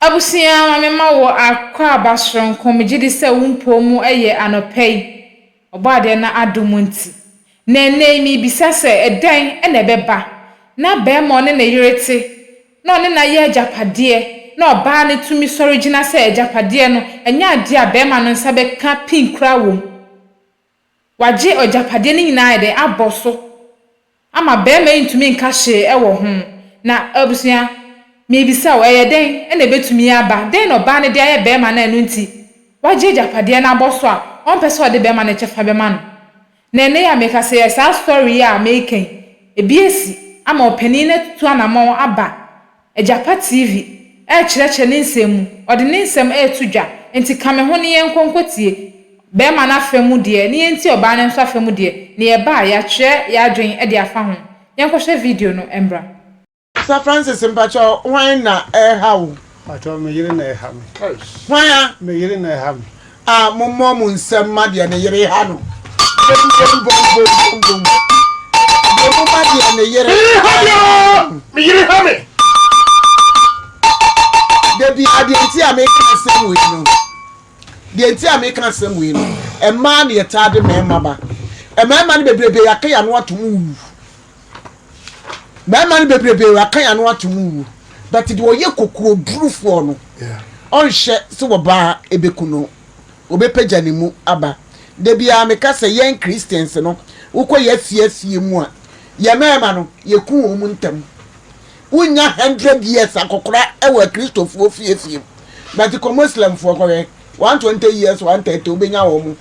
Abusia mama wo akwa abasron komgidi se wumpo mu eye anopei obade na adomunti na ene mi bisa se edan ene beba na be mo ne na yirete na one na ye ajapade na oba ne tumi sori gina se ajapade no enya ade a be ma no nsa be ka pinkura wom waje ajapade ne nyina ide aboso ama be ma ntumi nka hye e wo ho na abusia mebisa wo eyeden ene betumi aba den no ba ne de aye be ma na enu nti waje japade na aboso a on pese ode be ma na chefa be ma no na ene ya meka say esa story ya making ebiesi ama opani na tutu anamon aba ejapa tv e kireche ne nsemu ode ne nsem e tudwa enti kame ho ne yenkonkotie be ma na afemu de ne enti oba ne nso afemu de ne ye ba ya kire ya adwen e de afa ho yenkohwe video no embra Sir Francis Mpacho, why na how? Pacho me yiri na ha me. Why Me yiri na ha me. Momo mu nsem ma de na yiri ha no. Momo ma de na yiri ha no. Me yiri ha me. De bi ade a me kan sem we no. De enti a me kan sem we no. E ma na yetade me ma ba. E ma na bebrebe yakaya no atum. My man bebrebe wa kan ya no atomu but the oye kokoro burufo no on hye so woba ebekuno obepagya ne mu aba de bia meka se yen Christians no ukoye fie mu a ye mema no ye ku omu ntam unya 100 years akokora e wa Christofo fie but ko Muslim fo ko 120 years 130 obenya wo mu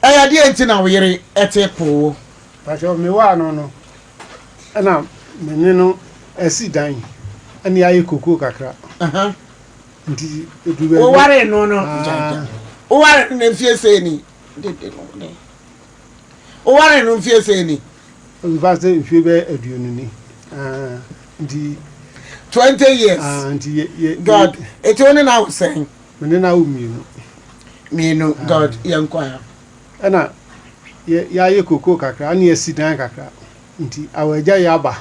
aya de enti na wo yere etepo Pacho me wa no ana mene no esi dan ani ayi koko kakra nti edube o ware no o ware no fie se ni o ware no fie se ni o va se fie be aduonu ni nti 20 years nti God it only now saying mene na o mienu God yankwa ana ya ayi koko kakra ani esi dan kakra nti awaja yaba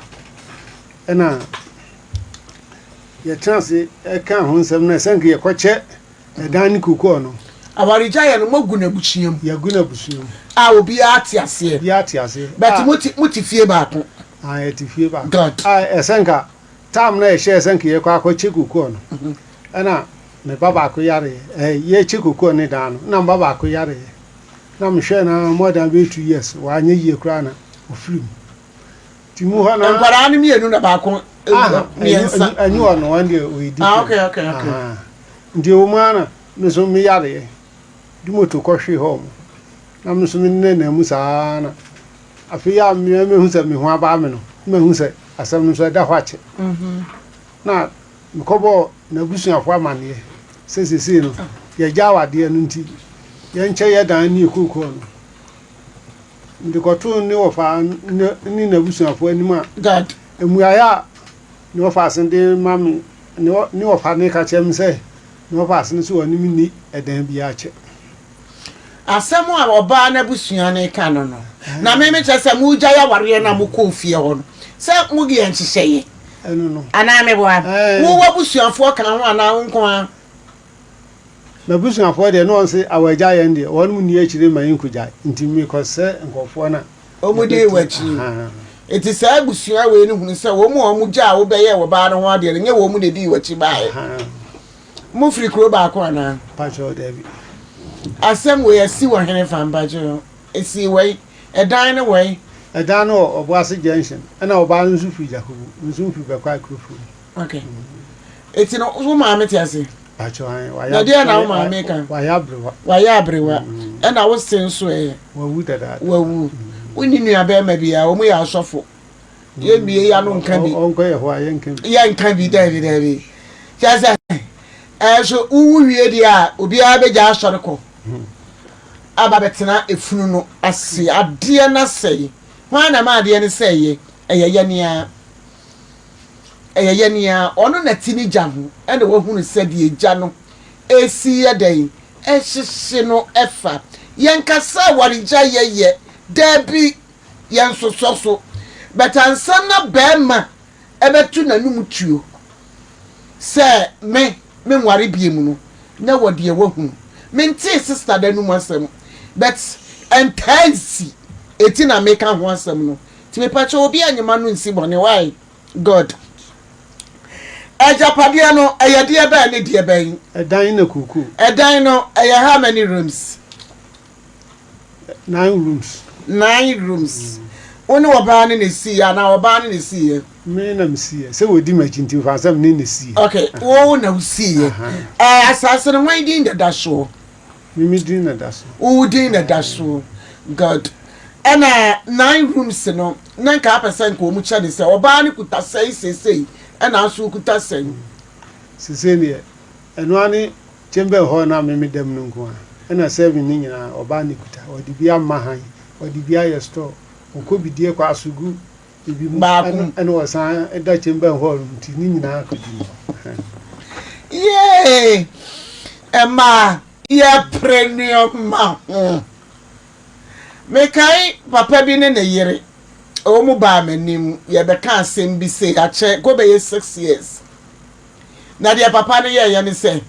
ena ye chance e kan ho nsem na sanke ye kwache edan ni kuko no awarija ye no magu na buchiam ya gu na buchiam obi ati ase but muti fie ba ko ye ti fie ba God esenka tam na ye she esenke ye kwa kwache kuko no ena me baba ko yare ye chi kuko ni dan no na baba ko yare na mhwe na more than 2 years wa anye yie kra na ofrim timu hana nkwara ni mienu na ba ko miensa anyu ono wande oidi okay ndi o mana no so mi yare di moto ko hwe ho na me so mi na musa na afi ya me hu se me ho aba me no me hu se asam no so da hwache na mkobo na busuafo amane sesese no ye jawade no nti ye nche ye dan ni ekuko no ndikoto ni ofa ni na busuafo anima God emuaya ni ofa asende mami ni ofa ni ka chem se ni ofa asende so animi ni edan bi ache asemu a oba na busua ne ka no na me chese mu gya ya ware na mu kofie ho no se mu gi enhyehye eno no ana me bo wo wa busuafo kan ho ana nko a na busuafo de no nse awaja ye ndi wonu ni akire mayin kuja ntimi ko se nkofo na omudi wachi eti sa busua we ni hunu se wo mu gya wo beye wo ba no ho ade nye wo mu de di wachi bae mu free kro ba ko ana pacho David asem we asi wo hene fan bajo esi we edan ne we edan no oboase junction na oba nsu fi jakobu nsu fi be kwa krofu okay eti no wo ma meti ase pacho wa ya dia na wo ma me kan wa ya abrewa e na wo senso e wa wu dada wa wu woni nua be ma bia wo mu ya asofo ye mie ya no nka bi onko ye ho aye nka bi David chasa so uwu wie dia obi a be ja asore ko aba betena efunu no ase ade na sei hwana ma ade ne sei eye nia ono na tini gya ho ene wo hunu se de gya no esi ye den ehihye no efa yenkasa warija ye dabi yensoso betansa na bema ebetu nanum tuo say me nware biem no na wo de wahu mente sister da no masem but entansi eti na make ho asem no ti me pacho obi anyima no nsi bone why god ejapade no eyede e ba ne de ban edan na kuku edan no how many rooms 9 rooms Oni oba ne si ya na oba ne si ye me na msi se wodi machinti fa sam ne ne si okay wo na usi ye asase no wan din da so mimi din na daso wo din na daso god ana 9 rooms no na ka percent ko mu cha ne se oba ne kuta sei ana aso kuta sei sese ne eno ani chembe ho na mimi dem no nko ana 7 ni nyina oba ne kuta odi bia mahan odi bia ye store onko bidie kwa asugu ibi mu ana wasan eda chembe ho nti ni nyina akodi yeah Emma ye premium ma me kai papa bi ne yere o mu ba manim ye be kan sem bi se a che go be 6 years na dia papa ne ye ne se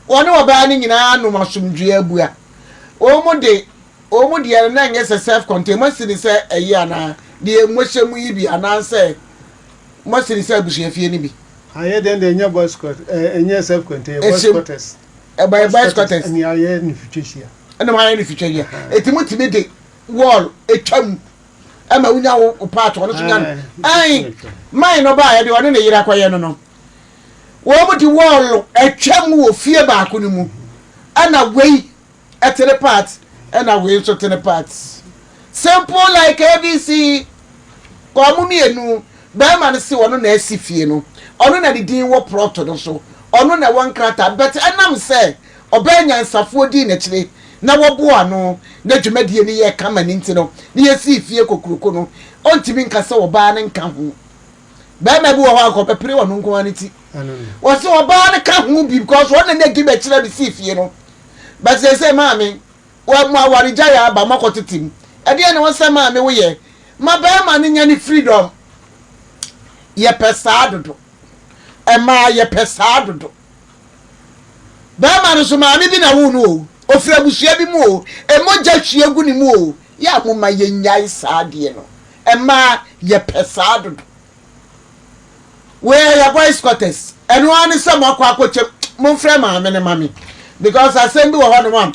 woni oba ne nyina no masomdwe abua o mu de na nye self contained masiri se eyi ana de mohyemu yi bi ana se masiri se abusuafie ni bi aye den de nya boys court enye self contained boys quarters boys quarters ni aye ni fitwehia ana ma aye ni fitwehia etimotime de wall etwam ama unya wo part wono so nya ai mai no ba ye de wono ne yira kwaye no wo mu di wall etwam wo fie ba ko ni mu ana wei etere part ana wei so tere part simple like ABC ko mu mienu ba ma ne se wono na asifie no ono na di din wo proto do so ono na one krata but anam say obanya nsafo di na kire na wo bo ano na dwumadie ni ye kama ni ntino ni yesi fie kokuruko no ontimi nka se oba ne nka ho ba ma bi wo ho akọ pepere wo no nko aniti wo se oba ne ka ho bi because one na gi be kire bi si fie no but say maami wo mo awarija ya ba makotitim e de na wo se maami wo ye ma ba ma ne nya ni freedom ye pesado Emma ye pesado ba ma no so maami bi na wo no ofira busua bi mu o emoja hwie gu ni mu o ya mo ma ye nyai saade no Emma ye pesado we ya boys quarters eno ani se mo akwakoche mo mfre maami ne mami because assembly wo ho no mam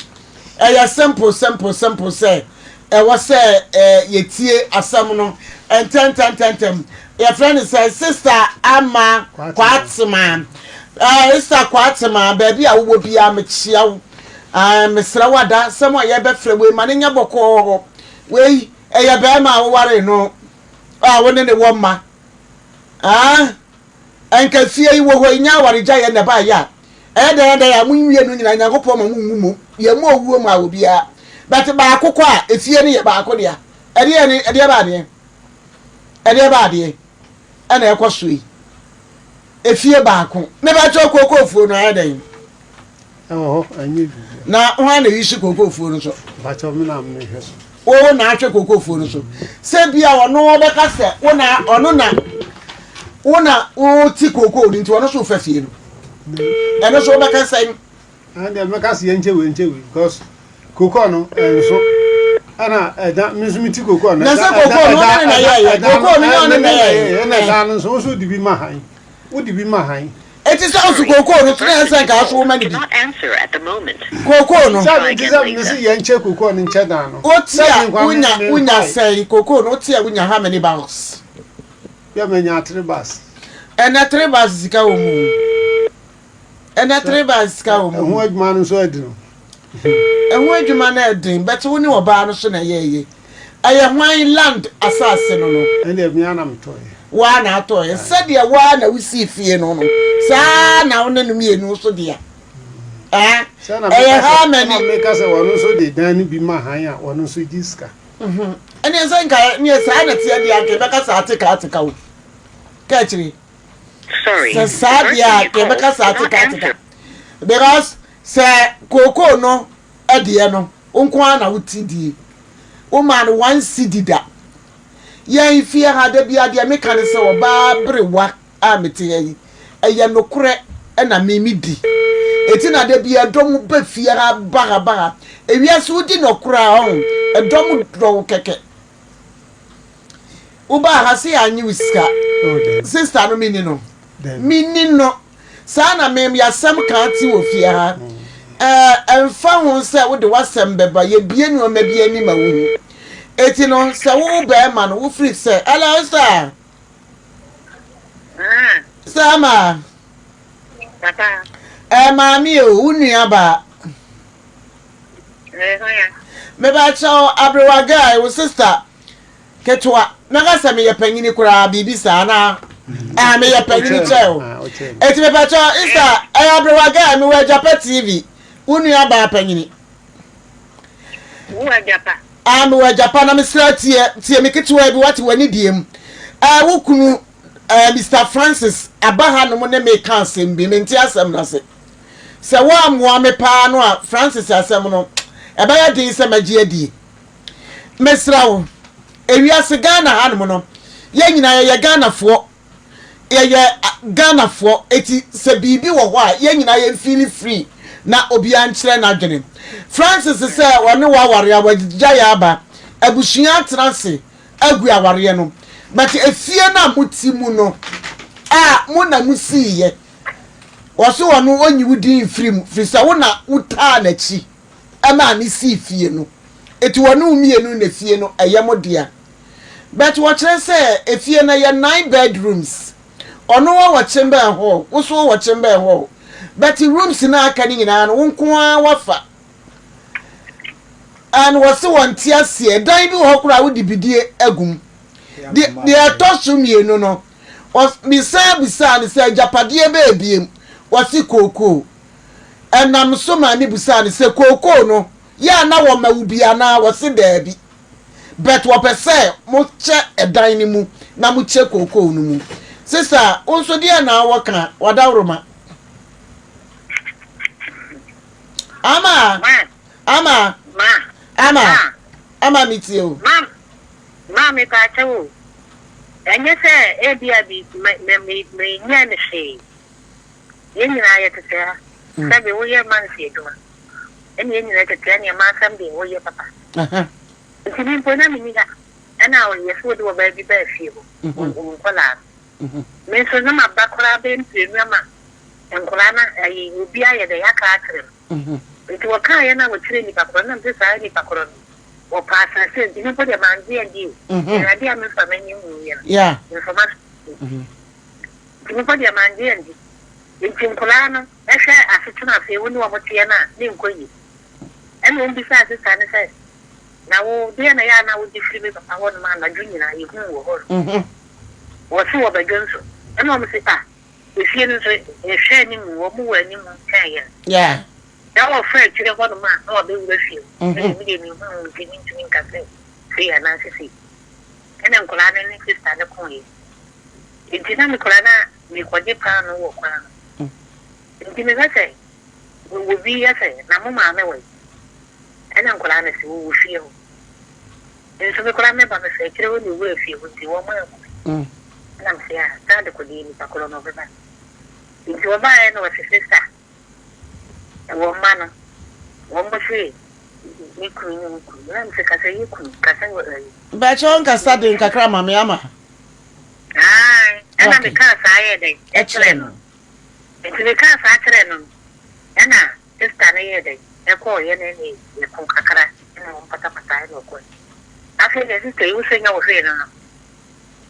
ya simple say e wo say ye tie asam no enten your friend say sister ama kwatsema sister kwatsema baby a wo bia me chia wo mesra wada samo ye be frɛ we mane nya bɔkɔ we ye be ma wo ware no wo ne wo ma anka fie yi wo ho nya ware gya ye ne ba ya da ya munwie no nyina nyankopɔ ma munmu ye mo owuo ma wo bia but ba akokɔ a efie ne ye ba akodia ede ba de ana ekoso yi efie ba ako me ba cho kokofuo no adan anyi na ho na yishi kokofuo no so ba cho me na me hwe so o na atwe kokofuo no so se bia ono obeka se ona o ti koko ni nti ono so fafie no eno so obeka se and the make us yenche because koko no so ana da mizumiti koko na se koko no na ya koko no na ya na dan so di bi mahan wo di bi mahan it is also koko no three say ka so many bi not answer at the moment koko no sabi nsi yenche koko no nche dan no o tia unya say koko no tia unya how many bags ya menya 3 bags and 3 bags zika wo mu and 3 bags zika wo mu ho adwuma no so adi no ehun adwuma na edin but woni oba no so na yeye aye hwan land asase no ene ebia na mtoye wa na atoye sade wa na wisi fie no sa na wona no mienu so dia ha many make us one so de dan bi mahan a one so giska ene so nka ne sa na tie dia ke beka sa atika wo ka chiri sorry sa dia ke beka sa atika because say koko no adie no onko ana wutidi o man one cedi da ye fie ha da bia de me kan se oba brewa a mete yi eye nokure na memidi eti na de bia dom ba fiara baga ewiase wodi nokura ho edom do keke uba hase anyi wiska sister no mini no sana mem yasem kan ti wo fiara emfa ho se wo de wasem beba ye bie ni o ma bie ni ma wo eti no se wo be ma no wo free se hello sir sama Papa. Mami o unua ba. Me ba cho abrewaga wo sister. Ketwa. Na ga se me ye panyini kura bibi sa na. Me ye panyini cheo. Eti me ba cho isa abrewaga me wa Japa TV. Unua ba panyini. Wo Japa. Me wa Japa na me sra tie me ketwa bi wati wani diem. Wo kunu Mr. Francis abaha no mo ne me kan sem bi me nti asem na se wa mo me pa no a Francis asem no e ba ya din se magie adi mesra wo ewiase Ghana ha no no ye nyina ye Ghana fo Ghana fo eti se bibi wo ho a ye nyina ye feel free na obi an kire na dwene Francis se woni wa ware abagya ya aba abusua transe agu aware no but efie na mutimu no mo na musiye woso wono onyi wudi mfrim frisa wo na uta na chi ama ni si fie no eti wono umienu na fie no eyemodea but wo kire se efie na ye 9 bedrooms ono wo chamber ho woso wo chamber ho but rooms na aka ni nyina no wonko a wafa and woso wontia se dan bi ho kura wo dibidie agum the atosumienu no was bisa ni say japade beebiem wasi koko enam so ma ni bisa ni say koko no ya na wo mawubia na wasi daabi bet wo pese mo che edan ni mu na mo che koko no mu sister onso dia na wo kan wadawroma ama mitio Mami ka chewo. Enye se ebia bi me nya ne she. Yenyina ye tete. Sabe wo ye man se duma. Enye yenyina tete ne ma sam bi wo ye papa. Ntimi mpo na mi niga. Ana wo ye so de wo ba bi ba fie ho. Nkola. Me so na ma bakora be mpenu ama. Nkola na ayi obi aye de ya ka atrem. Nti wo ka ye na wo kire ni bakora na mse sa ni bakora. O pasa se dinu po de manzi endi. Na dia me fa menyi mu ye. Yeah. Information. Dinu po de manzi endi. Nti nkola no ehwe asetuna fe woni wo motie na ni nkoyi. Eno mbi sa se sa ne se. Na wo dia na ya na wo di free me papa wo no ma na dwunyina ye hu wo ho. Wo se wo badwonso. Eno mo se pa. Efie no so ehwe ni mu wo mu wa ni mu kan ye. Yeah. Now, afraid to get one of my or be with you. Immediately, giving to me cafe. See, and Nancy see. And then Colana and sister the coin. In Tina Colana, we quite a pound or walk around. In Tina, say, we will be a say, Namma away. And then Colana will feel. And so the Colana by the say, you will feel with the woman. And I'm saying, stand the Colini Pacolon over that. Into a buy and was a sister. Woman, one was free. You couldn't say you couldn't. Bachon Casadin Kakrama Miama. Aye, and I'm the car I had excellent. Into the car I Anna, just a day. A call your name is Concacra and Patapata. I said, as you sing our friend.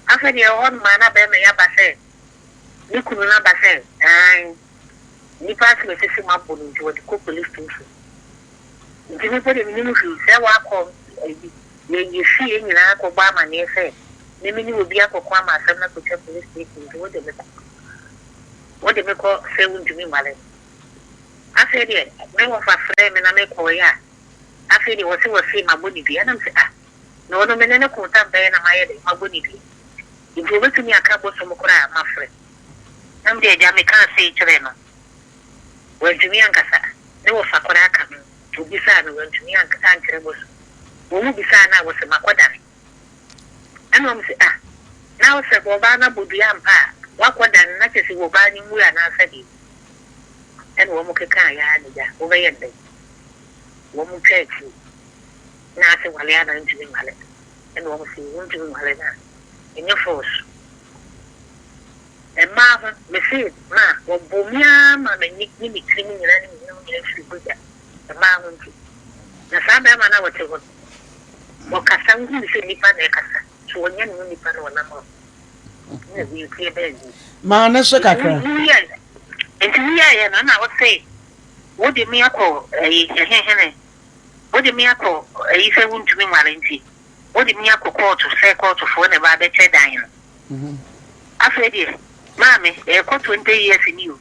I said, your own man, I bear me up. I said, you couldn't have said, aye. Ni pass me say my body to what the police station. Jimmy put him in the say what come you see in Obama near say. Maybe will be a Kwama, some not to tell police station to what they call saying to me, Malay. I said, yeah, no one for frame and I make oh yeah. I said, it was see my body be and I'm saying, no, no, man, no, come down there and my body be. If you went to me a couple of Mokura, my friend. I'm there, Jamie can't say Chileno. When to me and Cassa, they were Fakora coming to be sad when to me and Cassantre was. Who be sad now was a Maquadami. And I'm say, now, Sir Bobana would be ampa, wakodan na ce si wo ba ni mu ya na sadi en wo mu ke kan ya ni ja wo be yende wo mu chechi na se wale ya na ntimi wale en wo mu si ntimi wale na enye force e ma ho me si ma wo bomia ma me ni trimi ni na ni fi buja e ma ho nti na sa ba ma na wo te ho wo kasa ngi se ni pa na kasa so wonya ni pa na wala mo ni bi tie be ma na so kakra enti ya na wo say wo de mi akọ ehehene wo de mi akọ ife wuntumi nware nti wo de mi akọ court fo na ba be che dan no afedi mami ko 20 years ni o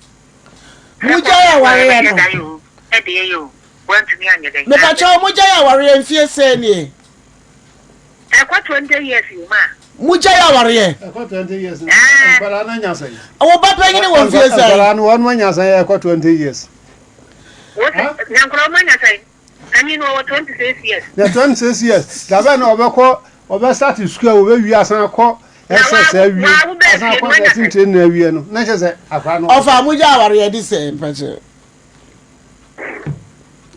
muja ya ware no e de yo want me anya den me pa cho muja ya ware mfie se ni ko 20 years ma muja ya ware ko 20 years bara na nya sai wo ba pa ngini wo mfie se bara no won nya sai ko 20 years what na nkro ma nya sai ani no 26 years na 26 years da ba na obe start school we wi asan ko SS wi asan ko tin na wi no na che se akwa no ofa muja ware di se mpache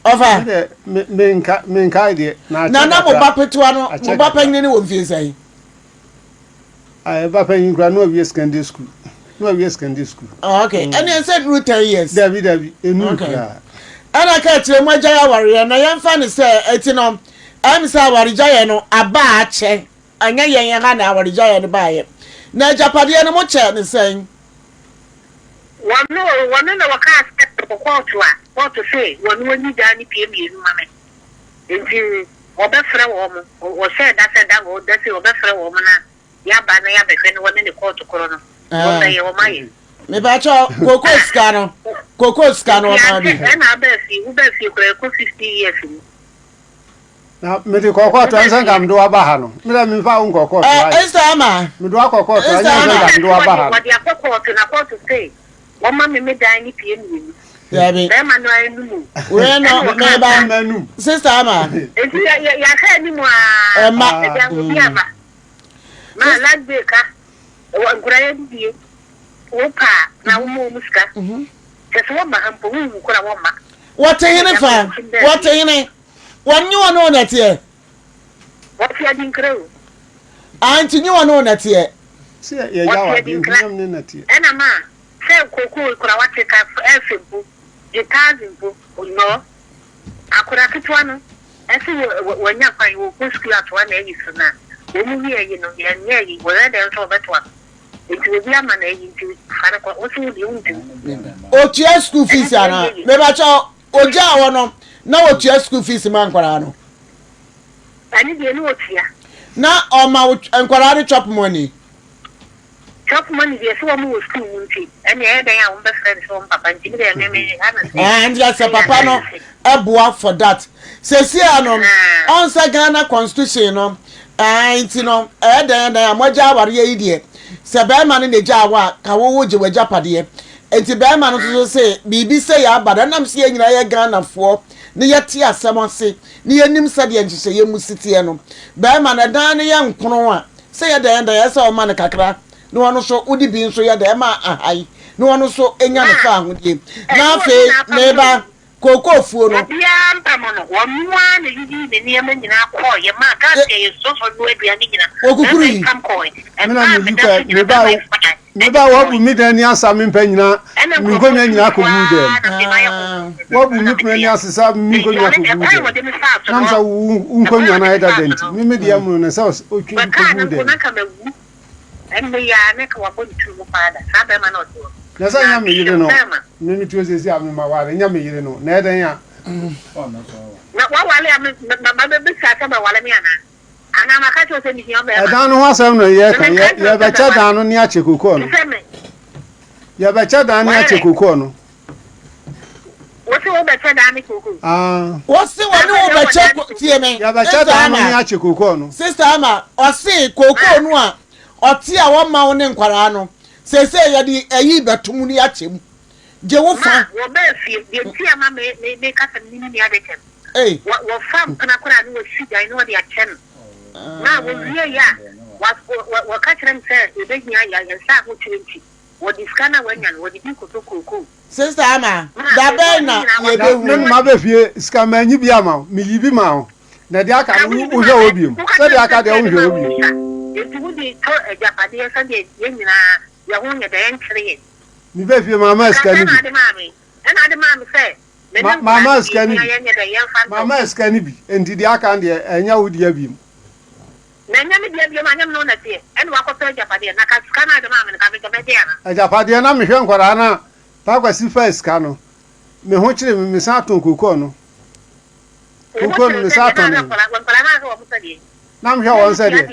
ofa me nka ide na mo ba petwa no mo ba pa ngini wo mfie se ai ba pa ngin kra no wi secondary school okay and you said root 10 years David enu kra ana ka tire mo jaya ware na yemfa ne se etino am sa ware jaya no aba a che anya yen ha na ware jaya no baaye na japade no mo che ne sen wano na waka aspect ko court say wano ni da ni pie mi mame enti obefre wo say that wo da say obefre wo na ya ba na ya befe no wano ni court koro no wo say wo mai me ba cho kokos kano ma bi na ba fi ko 50 years na me de kokot ansan kam do aba ha no me da me fa un kokot esa ma me do kokot ansan kam do aba ha wo dia kokot na court say wo ma me dan ni pie mi ya bi be ma no anu mu we no me ba manu sister ma enti ya ha ni mu a ma ma lagbe ka wo nkura ya die wo pa na wo mu muska se wo ma ampo wu kura wo ma what hene fa what hene wanyu no na tie what ya din kreu anti nyu no na tie se ya wa din nam ne na tie ena ma se kokoo kura wate ka efempu de tazimpu no akura kitwa no ese wanya kwan wo ko school atwa na yi so na wo mu wi ayi no ya nya yi wo da den so betwa enti obi ama na yi nti fara ko wo so di unti o tia school fees ana me ba cho oja wo no na o tia school fees man kwara no ani de ni o tia na o ma nkwara ri chop money de so mo school unti ani e dan ya wo be friend so papa nti de me ana and yes papa no eboa for that sesi ano onsa Ghana constitution no nti no e dan amoja aware yi de se be ma no ne ja wa ka wo je waja pade enti be ma no so say bibi say ya bada nam se nyina ye Ghana fo ne ye tie asem se ne ye nim sade nhye ye musitie no be ma na dan ne ye nkono a se ye dan ya se o ma ne kakra no ono so udi bi nso ye da ma ahai no ono so enya ne fa ahodie na fe ne ba kokofuo no bia mpamo no wo mua ne yidi ne niam nyina ko ye ma ka se so so no adua ni nyina okukuri kam ko e na me ba wo bu mi dan ni asa mi mpa nyina mi ko nyina ko bu dem wo bu mi pre ni asesa mi ko nyina ko bu dem nam sa un ko nyina ida denti mi me dia mu na sa o twi ko bu dem emme ya ne ka wa bo tu mu pada sa be ma no to na sa nya me yire no mi mi tu sesi am ma ware nya me yire no na edan ya na wa wale am ma be sa ka ba wale mi ana ma ka to se mi yo be edan no ho asem no ye kan ye be cha dan no ni a chekuko no ye be cha dan ni a chekuko no wo se wo be cha dan ni kuku wo se wo ni wo be cha tie me ye be cha dan no ni a chekuko no sister ama o se koko no a oti a wo ma wo ne nkwara no sese ye di ayi betum ni achem je wo fa wo be fie de ti ama me ka tam ni ni ade kem wo fam kana kura ni wo si dai no de achem na wo wie ya wo ka kire nse e be nya ya sa ho 20 What is kind of when you what did you cook? Sister Ama, da be na ye be hu. Nenu ma be fie ska manyi bi ama me yibi ma ho. Na de aka no wo hwe obium. Se de aka de wo hwe obium. If you would be told a Japanese Sunday, Yena, your own at the entry. Me be fie mama ska ni bi. And other mammy say, Mama ska ni. Mama ska ni bi. Enti de aka de enya wo dia bium. Na nya me dia bium anyam no na tie. En wa ko pe Japanese na ka ska na de mammy ka be Japanese. A Japanese na me hwe nkwara na pa kwasi first ka no. Me ho kire me sa ton kokko no. Kokko no me sa ton. Na me hwe won se de.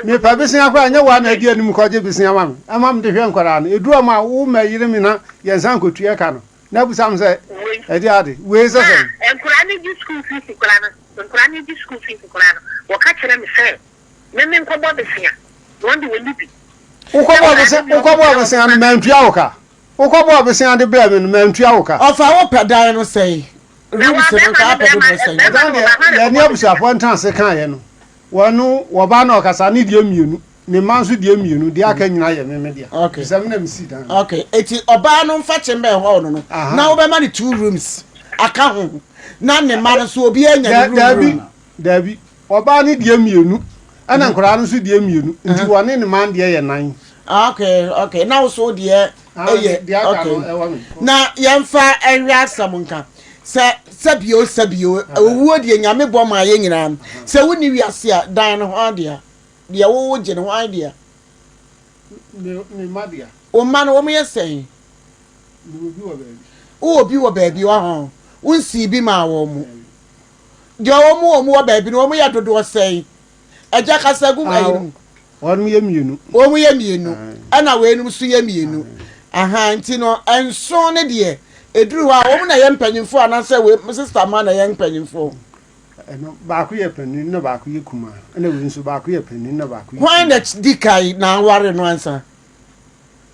Me pa bisia kwa anya wa na adi anim ko je bisia ma me. Ama me de hwe nkwara no. Edu ma wo ma yire mi na yensan kotua ka no. Na bu sam se edi ade. We se se. Enkura ni di school fees kula no. Enkura ni di school fees kula no. Wo ka kire me se. Me nko bo bisia. Won de we libi. Uko bo bisia no mantua wo ka. Uko bo bisia de bra me no mantua wo ka. Ofa wo pedan no sei. Rooms no ka pe do sei. Dan de ya ni abusa fo ntan se kan ye no. Wonu wo ba na okasa ni die mienu. Ni manso die mienu de aka nyina ye me dia. Okay. Sem na mi si dan. Okay. Eti oba no mfa chembe ho no no. Na wo be ma ni 2 rooms. Aka ho. Na ne ma no so obi anya ni room. Dabi. Oba ni die mienu. Ana nkora no so die mienu. Nti wone ni man de ye nan. Okay. Now so de eye. Okay. Na yemfa ehwe asamunka. Sabio owuo de nyame bɔ ma ye nyina se woni wiase a dan no ho ade de wo je no ho ade ni madia o ma no wo me yesen obi wo baabi wa ho unsi bi ma wo mu de wo mu wo baabi no wo ya dodo sen eja kasagu ayi won ye mienu wo mu ye mienu ana we enum so ye mienu aha nti no enso ne de eduru ha wo na ye mpanyimfo anase we sister ma na ye mpanyimfo no ba ku ye panin na ba ku ye kuma na we nso ba ku ye panin na ba ku why that dikai na ware no ansa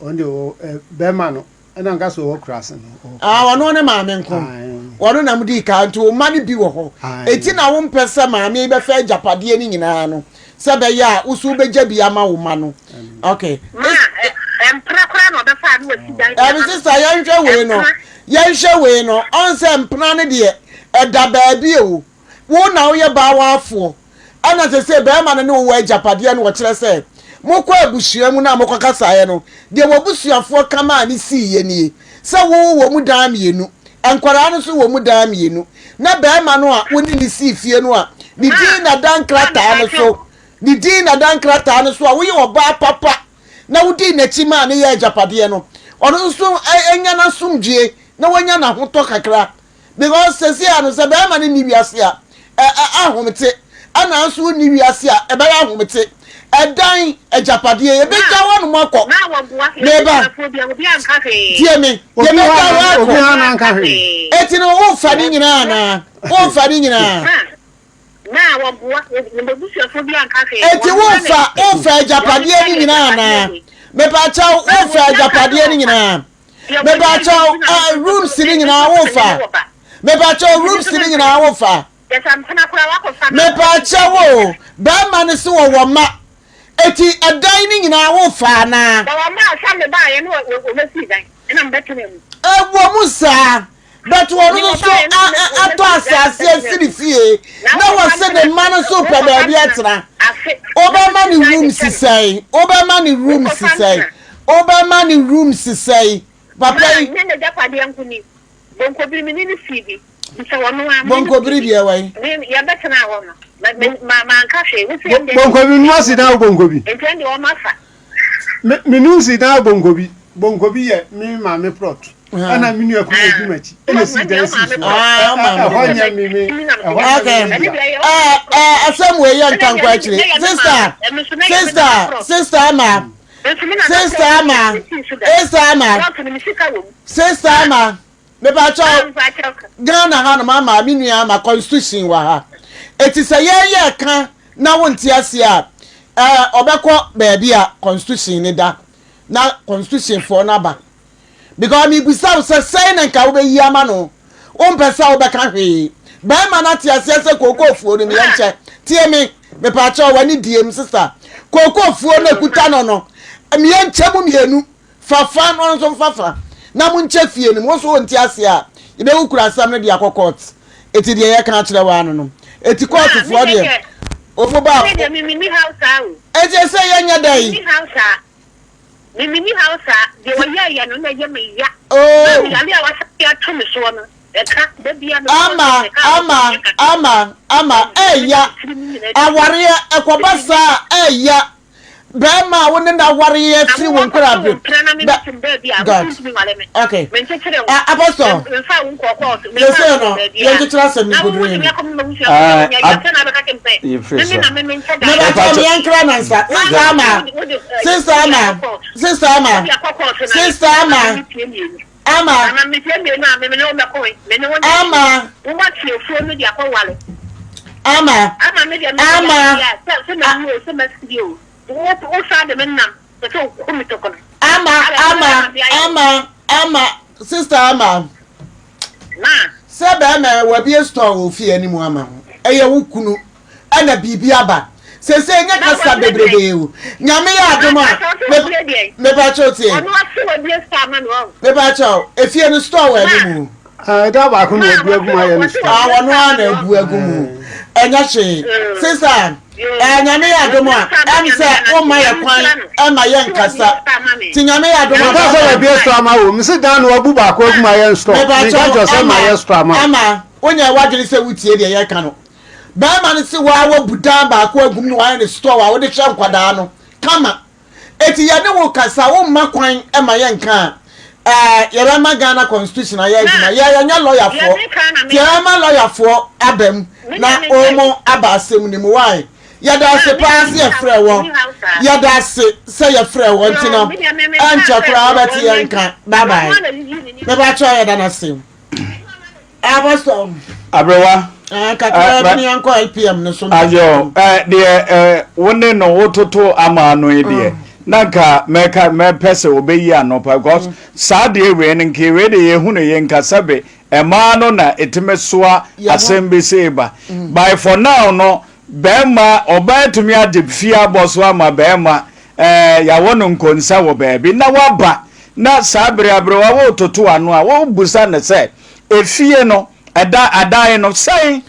onde o be ma no na nka so wo kras no wono ne ma me nko wono na mudi ka nto ma ne bi wo ho eti na wo mpese ma me be fa japade ni nyina no se be ya usu be gya bi ama wo ma no okay empra no be fa no wasi sister yenhwe we no onse mpna ne de eda baabi o wo na wo ye ba wafo ana se be ma ne wo japade no wo kire se mokwa abushia mu na mokwa kasaye no de wo busuafo kama ni siye ni se wo mu dan mienu enkwara no so wo mu dan mienu na be ma no a woni ni si fie no a ni din na dan krata no so ni din na dan krata no so a wo ye oba papa na wo din na chi ma ne ye japade no ono so enya na sumdue na wanya na hoto kakra because sesi anu se be ma ni wiase a ahomete ana so ni wiase a e be ahomete edan ejapade e be jawo no mako na wo boa neba obi an cafe tie me ye be jawo obi an cafe eti no wo fa ni nyina na wo fa ni nyina na wo boa ne busu obi an cafe eti wo fa ejapade ni nyina na me pa cha wo fa ejapade ni nyina me ba cho room sitting in our fa me ba cho room sitting in our fa me ba cho wo ba man so wo ma eti dining in our fa na ba ma sa me ba ye no wo mesi dan ina mbetu me wo musa but wo no so ato asase siri fie na wo se the man so pa ba bi atena obama ni room sisai obama ni room sisai obama ni room sisai papa yi ne japade yankuni bonko biri mini ni fibi bisa wono am bonko biri bi ewai ya betena ho no ma cafe wo se bonko bi no si da bonko bi entende o mafa me nu si da bonko bi ye mi ma me plot ana mi nu akun odumachi ene si da si so ho nya mi okay asem we yan kan kwa chire sister ama Sister ama me ba cho Ghana ha no mama mi nua ma constitution wa ha eti se ye kan na wonti ase a obekọ baabi a constitution ni da na constitution for na ba because mi busa se say na nka wo be yi ama no o mpesa wo be ka hwe ba ma na ti ase se kokofuo ni ye nche tie me pa cho wani diem sister kokofuo na kuta no miye nchemu mienu fafa no nso fafa na mu nche fie ni mo so wonti ase a ibe ukura sam no dia court eti de ye kan kire wa no eti court fo de ofo ba mimi house awo eje se ye nya dai mimi house de wo ya no na ye me ya oh ya le wa sa ya to me so no ama eya aware ekobasa eya bema woni na aware ye firi won kura be okay apostle yes no ye kitira se mi godre ni ama sister ama sebe me we be store ofie animu ama eye wukunu ana bibi aba sese nya kasa bebrebe o nyame ya adoma me ba chotie me ba cho efie no store we animu da ba ku na du aguma ye no wono na du agumu enya che sister nyame ya adoma am se o ma ye kwan ama ye nkasa ti nyame ya adoma ba so we be store ma wo mi se dan no abu ba ku aguma ye store mi ka jo se ma ye store ma ama onya wadwiri se wutie de ye ka no ba ma ne se wa wo budan ba ku agum no wa ne store wa wo de hwe nkwada no kama eti ye ne wo kasa wo ma kwan ama ye nka yara magana constitution ya eduma ya nya lawyer for ya ma lawyer for abem na omo abasem ni mu why ya da se pass ya frɛ won ya da se ya frɛ won ti no ancha kra abati ya nka bye bye me ba cho ya da na se abaso abrewa kakra ni anko IPM no so ayo de wonne no wototo ama no de nanka me pese obeyi anopa because sad e we nke we de ye hu ne ye nkasabe ema no na etimesoa assembly seba by for now no bema oba tumi adefia boso ama bema ya wono nkonsa wo baabi na waba na sabre abrewa wo toto ano a wo busa ne se efie no adai no sai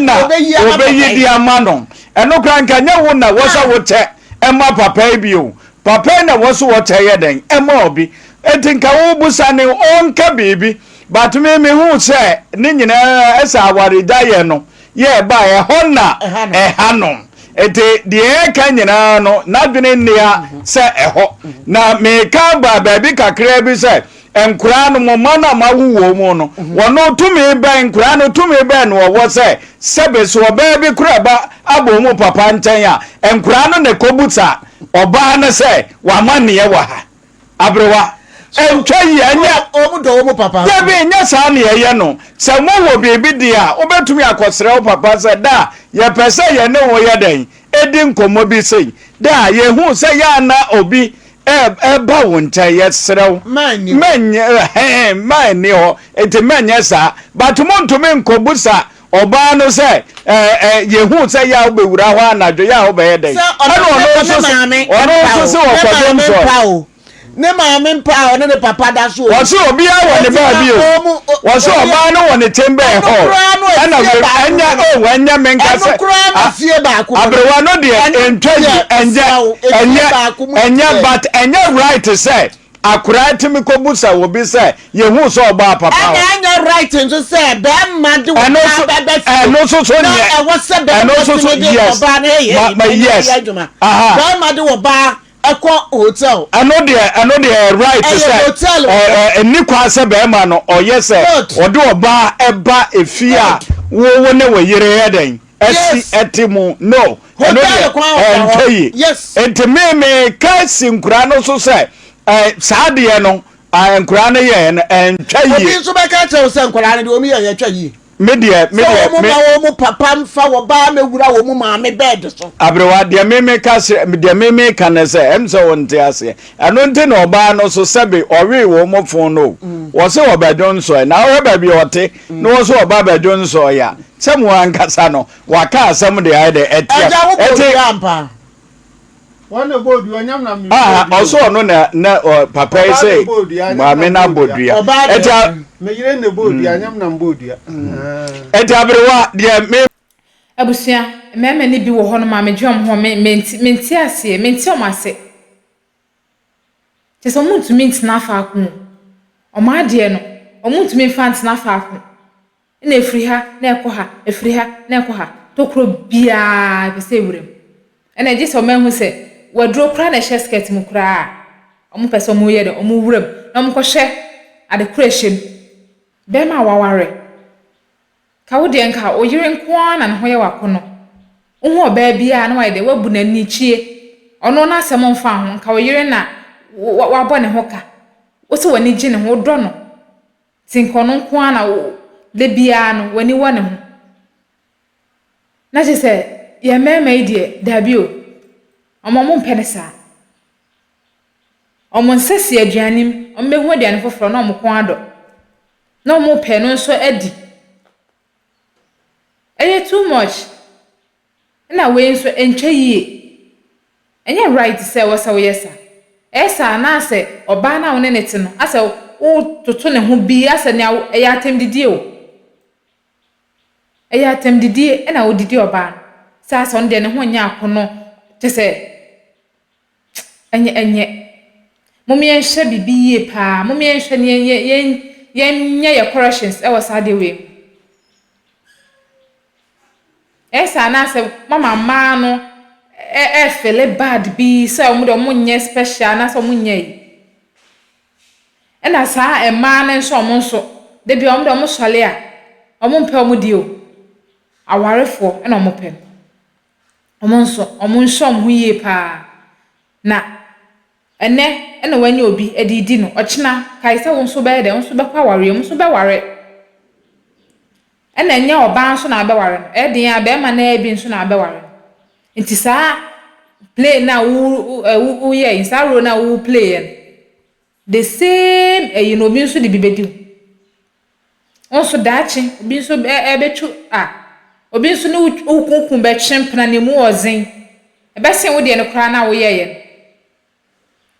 na obeyi di amano eno kranka nya wo na wo sa wo te ema papa bio papa na wo so wo te ye den ema obi etinka wo busa ne onka bibi but me hu se ne nyina esa awari daye no ye ba e honna e hanom ete de ka nyina no na dwene nnia se eho na me ka ba baabi kakra bi se enkura no mo mana mawuwo mu no wono tumi ba enkura no tumi ba no wo se sebe so baabi kura ba abo mu papa nten a enkura no ne kobuta oba na se wa mane ye wa ha abrewa entwayi anya omudo omu papa debi nya sa ne ye no se mo wo bebi dia obetumi akosere wo papa se da ye pese ye ne wo ye den edi nkomo bi sei da ye hu se ya na obi ba wonta ye serew manye ho enti manye sa batumo ntumi nkobusa oba no se ye hu se ya obewura ho anadwo ya obeye den ono so wo kodom so ne maame mpa ne papa da so wo so obi a wo ne ba bi o wo so oba no wo ne tembe ho ana anya menka se abrewa no de entwayi enya but enya right say akura timi ko busa wo bi say ye hu so oba papa anya right nso say be ma de wo no so so ne e wo se be no so oba na yes be ma de wo ba eko hotel ano de right say eni kwa se be ma no oye se ode oba eba efia wo ne we yire heden esi etimu no ano de yes enteme ka sinkura no so se saade no nkura no ye entwayi obi so be ka che se nkura no de omi ye twayi me wo papa mfa wo ba mewura wo mu maame bed so abrewa de me ka ne se em so wonte ase ano nte no ba no so sebe owe wo mo fon no wo se wo bedon so na wo ba bi ote no wo so wo ba bedon so ya se mo ankasa no wa ka asem de ai de etia One board you anyam na me. Also no na papa say maame na bodua. Eta me yire ne board ya anyam na bodua. Eta brewa de me abusua meme ne bi wo ho no ma me dwom ho menti ase menti omase Teso muntu mint na fa akun o ma de no o muntu mi fant na fa akun na efri ha na ekoha efri ha na ekoha tokro bia be se wurem ena je so mahu se wadro kra na skirt mu kra o mu pese mu ye de o mu wurem na mu ko hye ade creation be ma waware ka wo de nka o yire nko na ne ho ye wakono wo ho ba bia na wa de wabu na ni chie ono na asem mfa ho ka wo yire na wabɔ ne ho ka wo se wani gye ne ho dɔ no tinkono nko na le bia no wani wɔ ne ho na je se ye mema idie dabi o omo mo mpɛ ne saa omo nsɛsi aduanim omo behu aduane foforo na omo kon adɔ na omo pɛ no nso adi eye too much na we nso entwa yie enye right sɛ wo sɛ wo yesa esa na se oba na wone ne te no ase wo toto ne ho bi ase ne eya atem didie o eya atem didie na wo didie oba sa so nde ne ho nya akono te se enye mumye nhye bibi yie pa mumye nhye ne yen ye corrections e wo sa de we esa na se mama no feel bad bi so omo nye special na so omo nye ena sa ema na nso omo nso de bi omo sole a omo mpe omo di o awarefo ena omo pe omo nso omo nso omo yie pa na ena wanya obi edidi no ochina kai se wo nso be de nso be kwa ware omo nso be ware ena nya oba nso na be ware no edin ya be ma na ebi nso na be ware nti saa play na wo ye insaro na wo play the same you know bi nso de bibedi onso daachi obi nso ebetu obi nso ne ukunkun be twempna ne mu ozen ebe sen wo de ne kra na wo ye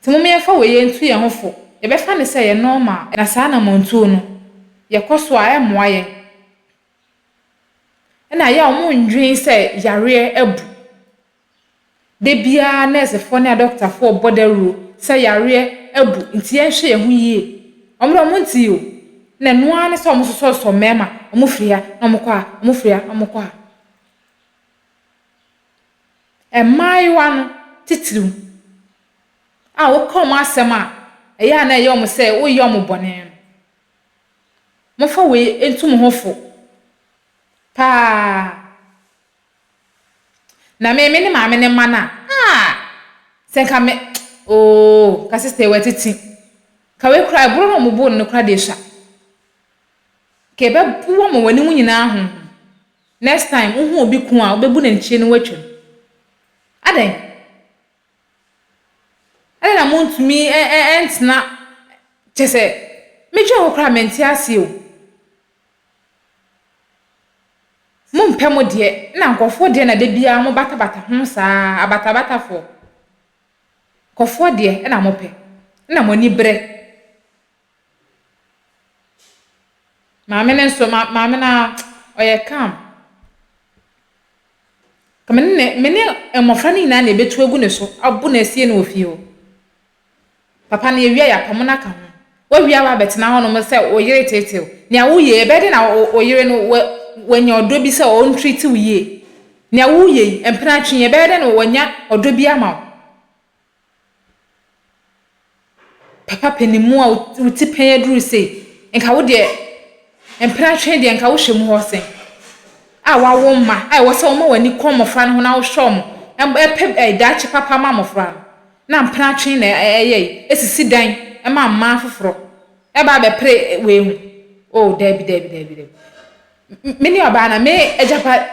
ti mum ye fa wo ye ntu ye hofo ebe fa ne se ye normal na saa na montu no ye koso a emoa ye na ya omo ndwen se yare ebu de bia nurse for na doctor for bodero say yare abu nti en hwe hu yie omro nti o na noa ne so so mema omo fria na omo fria e mai wano titru wo kom asema eya na eya omo say wo yi omo bone mo fa we entum hofo pa na me ne maame ne mana senka me ka sister wetiti ka we kra bro no mo bo no kra de sha ke be buwo mo wani mu nyina ho next time wo obi ku a obebu na nchie no watwam adan na mo ntumi entna chese me twa ho kra menti ase o mumpe mo de na nkofo de na de bia mo bata ho saa abata fo kofo de na mo pe na mo ni bre maame ne so maame na oye kam kamene mene emofra ni na ebetu egu ne so abu na sie na ofie o papa na ewia ya pamo na ka ho wa wia wa betena ho no mo se oyire tetew nia wo ye ebe de na oyire no wanya odo bi se on treat wiye nia wo ye empena twen ye be de no wanya odo bi ama papa penimu a uti pen aduru sei enka wo de empena twen de enka wo hwemu ho sen wa wo ma wo se wo ma wani kom mofra no na wo hwom e dachi papa ma mofra na empena twen na esisi dan ma ma foforo e ba be pre we hu oh debi meni oba na me ejapa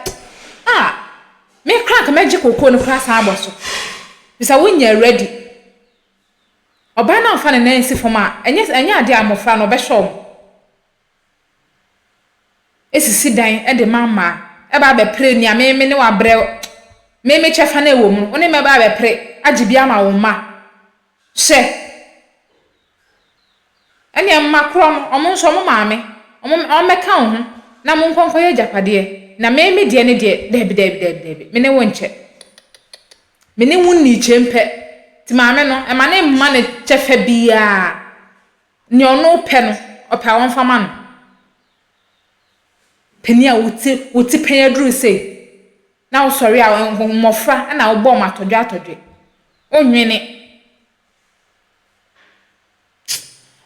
me crack meje kokko no kra sa aboso bisa wonya ready oba na ofa ne nansi foma enye ade amofra no be hwom esisi dan e de mama e ba be pre nia me ne wa bre me chefa na ewo mu one me ba be pre agye ama wo ma hye ene mma kro no omo nso mo maame omeka wo ho na mo nkonko ye japade na me de ne de debi me ne wo nche me ne wo ni chempe ti maame no e ma ne mma ne chefa bia ni ono pe no opa won fama no penia wuti penya duru sei na wo sori a mmofra na wo bom atodwe onwene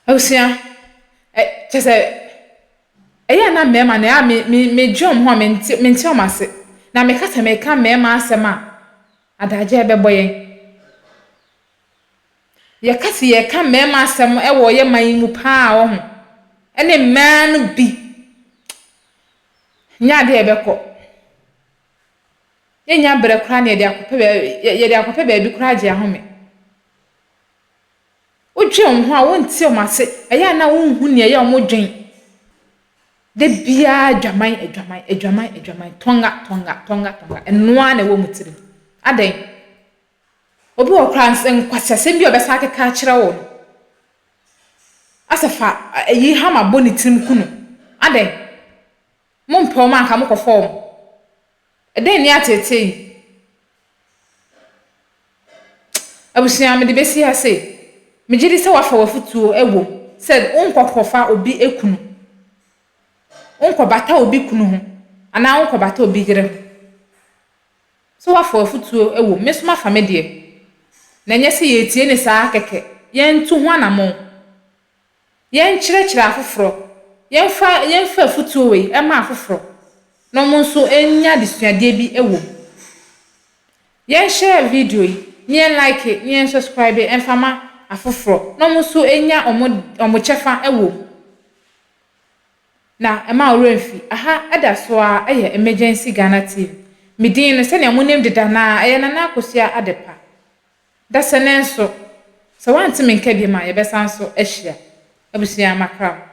Ausia chese eya na mema na ya me jom ho menti o mase na me kasa me ka mema asema adaje ebebo ye kasa ye ka mema asem e wo ye man mu pa wo ho ene man bi nya de ebeko ye nya bere kra na ye de akope ba bi kra je ahome Ujum ho a wonti o mase eya na wonhu ne eya mo dwen de bia adwaman tonga enwa na wo mutiri aden obi wo krans enkwasasem bi obesa akeka kire wo asafa yi hama boni tim kunu aden mo mpo ma aka mo kofom eden ni atete abusia me de besi ase Mijiri se wafa wafutuo ewo said unkokrofa obi ekunu unkobata obi kunu ho ana unkobata obi gire so wafa wafutuo ewo mesuma famede na nyese yetie ne saa keke yentu ho anamo yen kyerɛkyerɛ afoforo yenfa futuo we ema afoforo no mo nso enya desuade bi ewo yen share video yi yen like yen subscribe enfama afoforo no muso enya omo chefa ewo na ema orenfi aha eda so a eye emergency Ghana TV midin no se ne amunem deda na eye na akosia adepa da senenso so wanti menka bi ma ye besanso ehia abusia makra.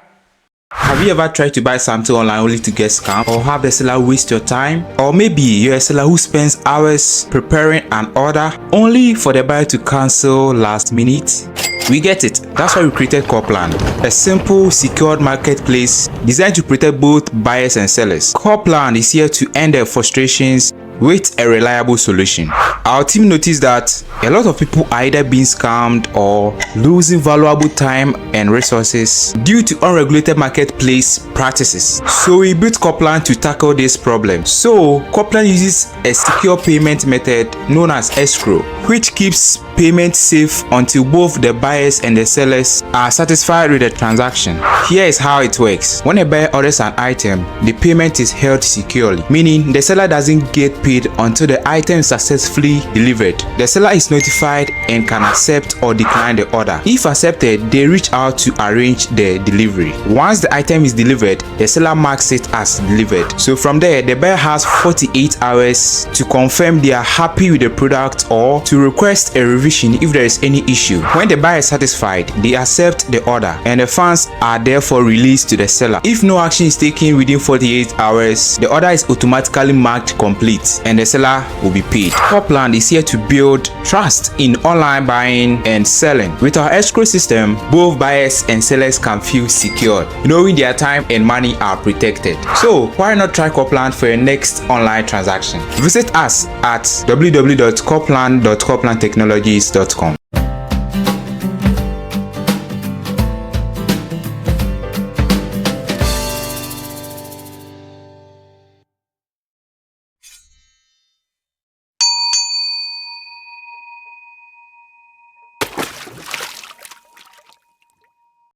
Have you ever tried to buy something online only to get scammed, or have the seller waste your time? Or maybe you're a seller who spends hours preparing an order only for the buyer to cancel last minute? We get it. That's why we created Copland, a simple, secured marketplace designed to protect both buyers and sellers. Copland is here to end their frustrations with a reliable solution. Our team noticed that a lot of people are either being scammed or losing valuable time and resources due to unregulated marketplace practices. So we built Copland to tackle this problem. So Copland uses a secure payment method known as escrow, which keeps payment safe until both the buyers and the sellers are satisfied with the transaction. Here is how it works. When a buyer orders an item, the payment is held securely, meaning the seller doesn't get paid until the item is successfully delivered. The seller is notified and can accept or decline the order. If accepted, they reach out to arrange the delivery. Once the item is delivered, the seller marks it as delivered. So from there, the buyer has 48 hours to confirm they are happy with the product or to request a revision if there is any issue. When the buyer is satisfied, they accept the order and the funds are therefore released to the seller. If no action is taken within 48 hours, the order is automatically marked complete and the seller will be paid. Copland is here to build trust in online buying and selling. With our escrow system, both buyers and sellers can feel secure, knowing their time and money are protected. So why not try Copland for your next online transaction? Visit us at www.copland.coplandtechnologies.com.